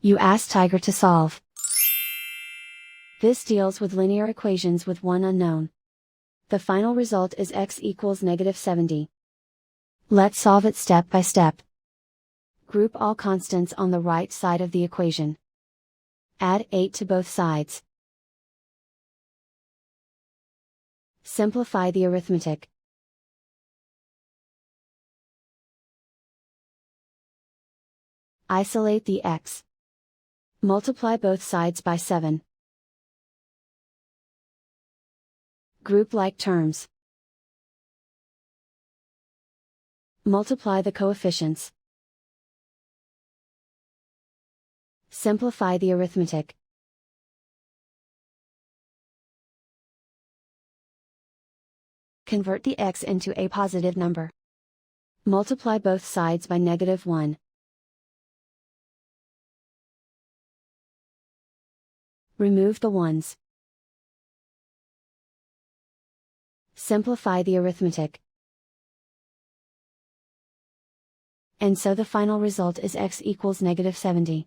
You ask Tiger to solve. This deals with linear equations with one unknown. The final result is x equals -70. Let's solve it step by step. Group all constants on the right side of the equation. Add 8 to both sides. Simplify the arithmetic. Isolate the x. Multiply both sides by 7. Group like terms. Multiply the coefficients. Simplify the arithmetic. Convert the x into a positive number. Multiply both sides by -1. Remove the ones. Simplify the arithmetic. And so the final result is x equals -70.